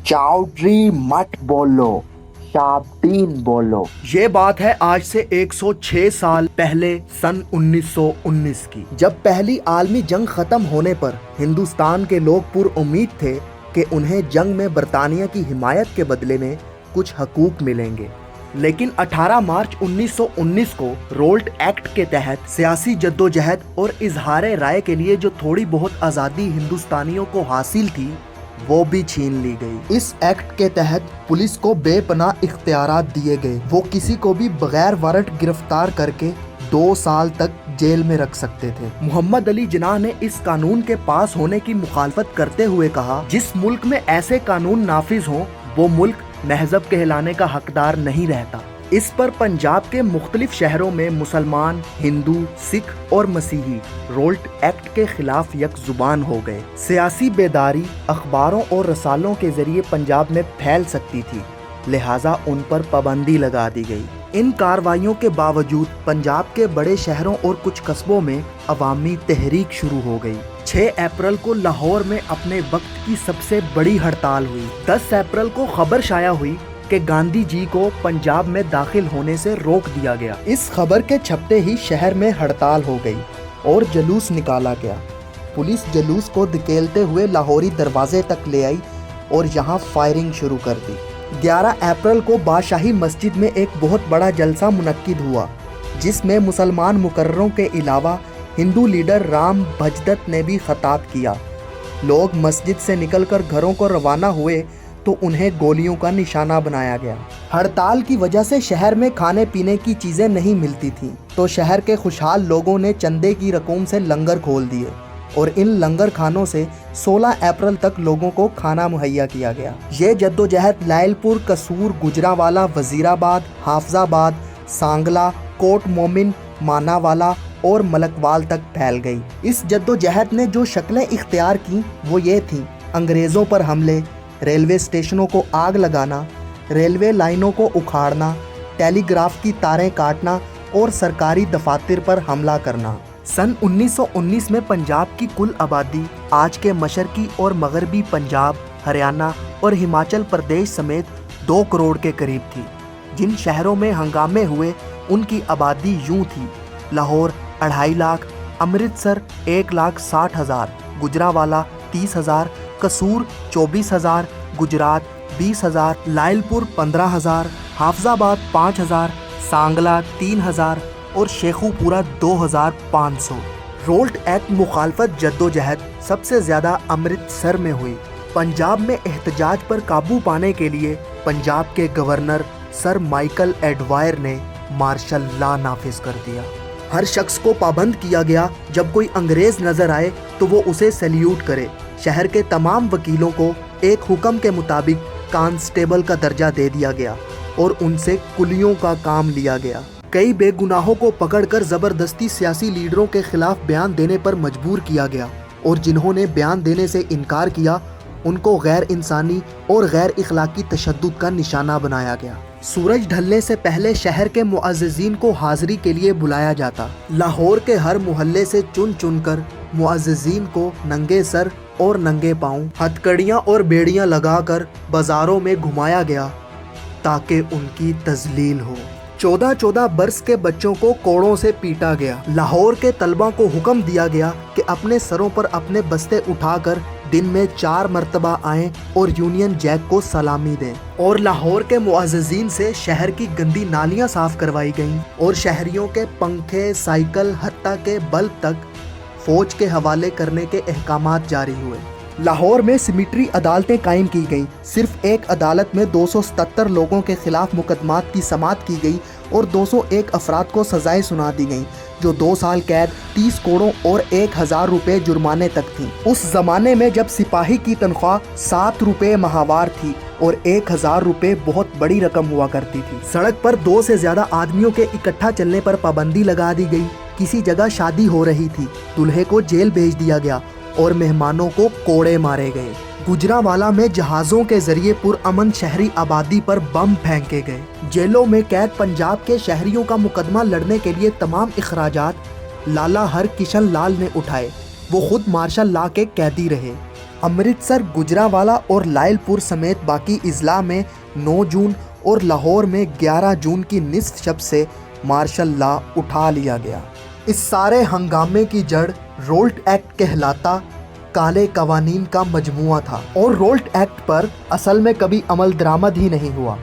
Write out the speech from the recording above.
चौधरी मत बोलो, शाब्दीन बोलो। ये बात है आज से 106 साल पहले सन 1919 की, जब पहली आलमी जंग खत्म होने पर हिंदुस्तान के लोग पुरउम्मीद थे कि उन्हें जंग में बरतानिया की हिमायत के बदले में कुछ हकूक मिलेंगे। लेकिन 18 मार्च 1919 को रोल्ट एक्ट के तहत सियासी जद्दोजहद और इजहार राय के लिए जो थोड़ी बहुत आज़ादी हिंदुस्तानियों को हासिल थी वो भी छीन ली गई। इस एक्ट के तहत पुलिस को बेपनाह इख्तियारात दिए गए। वो किसी को भी बगैर वारंट गिरफ्तार करके 2 साल तक जेल में रख सकते थे। मोहम्मद अली जिन्नाह ने इस कानून के पास होने की मुखालफत करते हुए कहा, जिस मुल्क में ऐसे कानून नाफिज हों वो मुल्क महजब कहलाने का हकदार नहीं रहता। इस पर पंजाब के मुख्तलिफ शहरों में मुसलमान, हिंदू, सिख और मसीही रोल्ट एक्ट के खिलाफ यकजुबान हो गए। सियासी बेदारी अखबारों और रसालों के जरिए पंजाब में फैल सकती थी, लिहाजा उन पर पाबंदी लगा दी गई। इन कार्रवाइयों के बावजूद पंजाब के बड़े शहरों और कुछ कस्बों में अवामी तहरीक शुरू हो गई। 6 अप्रैल को लाहौर में अपने वक्त की सबसे बड़ी हड़ताल हुई। 10 अप्रैल को खबर शाया हुई कि गांधी जी को पंजाब में दाखिल होने से रोक दिया गया। इस खबर के छपते ही शहर में हड़ताल हो गई और जुलूस निकाला गया। पुलिस जुलूस को धकेलते हुए लाहौरी दरवाजे तक ले आई और यहाँ फायरिंग शुरू कर दी। 11 अप्रैल को बादशाही मस्जिद में एक बहुत बड़ा जलसा मुनक्किद हुआ, जिसमें मुसलमान मुकर्ररों के अलावा हिंदू लीडर राम भजदत्त ने भी खिताब किया। लोग मस्जिद से निकलकर घरों को रवाना हुए तो उन्हें गोलियों का निशाना बनाया गया। हड़ताल की वजह से शहर में खाने पीने की चीज़ें नहीं मिलती थीं, तो शहर के खुशहाल लोगों ने चंदे की रकम से लंगर खोल दिए और इन लंगर खानों से 16 अप्रैल तक लोगों को खाना मुहैया किया गया। ये जद्दोजहद लायलपुर, कसूर, गुजरावाला, वजीराबाद, हाफजाबाद, सांगला, कोट मोमिन, मानावाला और मलकवाल तक फैल गई। इस जद्दोजहद ने जो शक्लें इख्तियार की वो ये थीं: अंग्रेज़ों पर हमले, रेलवे स्टेशनों को आग लगाना, रेलवे लाइनों को उखाड़ना, टेलीग्राफ की तारें काटना और सरकारी दफातर पर हमला करना। सन 1919 में पंजाब की कुल आबादी आज के मशरकी और मगरबी पंजाब, हरियाणा और हिमाचल प्रदेश समेत 2 करोड़ के करीब थी। जिन शहरों में हंगामे हुए उनकी आबादी यूं थी: लाहौर 2.5 लाख, अमृतसर 1,60,000, गुजरावाला 30,000, कसूर 24,000, गुजरात 20,000, लायलपुर 15,000, हाफजाबाद 5,000, सांगला 3,000 और शेखुपुरा 2,500। रोल्ट एक्ट मुखालफत जद्दोजहद सबसे ज़्यादा अमृतसर में हुई। पंजाब में एहतजाज पर काबू पाने के लिए पंजाब के गवर्नर सर माइकल एडवायर ने मार्शल लॉ नाफिज कर दिया। हर शख्स को पाबंद किया गया, जब कोई अंग्रेज़ नज़र आए तो वो उसे सैल्यूट करे। शहर के तमाम वकीलों को एक हुक्म के मुताबिक कांस्टेबल का दर्जा दे दिया गया और उनसे कुलियों का काम लिया गया। कई बेगुनाहों को पकड़कर ज़बरदस्ती सियासी लीडरों के खिलाफ बयान देने पर मजबूर किया गया और जिन्होंने बयान देने से इनकार किया उनको गैर इंसानी और गैर इखलाकी तशद्दुद का निशाना बनाया गया। सूरज ढलने से पहले शहर के मुअज़्ज़िज़ीन को हाज़िरी के लिए बुलाया जाता। लाहौर के हर मोहल्ले से चुन चुनकर मुअज़्ज़िज़ीन को नंगे सर और नंगे पाँव हथकड़ियाँ और बेड़ियाँ लगाकर बाज़ारों में घुमाया गया ताकि उनकी तज़लील हो। 14-14 बरस के बच्चों को कोड़ों से पीटा गया। लाहौर के तलबा को हुक्म दिया गया कि अपने सरों पर अपने बस्ते उठाकर दिन में 4 मरतबा आएँ और यूनियन जैक को सलामी दें। और लाहौर के मुअज़्ज़िज़ीन से शहर की गंदी नालियाँ साफ़ करवाई गईं और शहरियों के पंखे, साइकिल, हत्ता के बल्ब तक फौज के हवाले करने के अहकामात जारी हुए। लाहौर में सिमिट्री अदालतें कायम की गईं। सिर्फ एक अदालत में 277 लोगों के खिलाफ मुकदमात की समाअत की गई और 201 अफराद को सजाएं सुना दी गईं, जो 2 साल कैद, 30 कोड़ों और 1,000 रुपये जुर्माने तक थीं। उस जमाने में जब सिपाही की तनख्वाह 7 रुपये माहवार थी और 1,000 रुपये बहुत बड़ी रकम हुआ करती थी। सड़क पर 2 से ज़्यादा आदमियों के इकट्ठा चलने पर पाबंदी लगा दी गई। किसी जगह शादी हो रही थी, दूल्हे को जेल भेज दिया गया और मेहमानों को कोड़े मारे गए। गुजरावाला में जहाज़ों के जरिए पुरअमन शहरी आबादी पर बम फेंके गए। जेलों में कैद पंजाब के शहरियों का मुकदमा लड़ने के लिए तमाम इखराजात लाला हरकिशन लाल ने उठाए। वो खुद मार्शल लॉ के कैदी रहे। امرتسر، گجرانوالہ اور لائل پور سمیت باقی اضلاع میں 9 جون اور لاہور میں 11 جون کی نصف شب سے مارشل لا اٹھا لیا گیا۔ اس سارے ہنگامے کی جڑ رولٹ ایکٹ کہلاتا کالے قوانین کا مجموعہ تھا، اور رولٹ ایکٹ پر اصل میں کبھی عمل درآمد ہی نہیں ہوا۔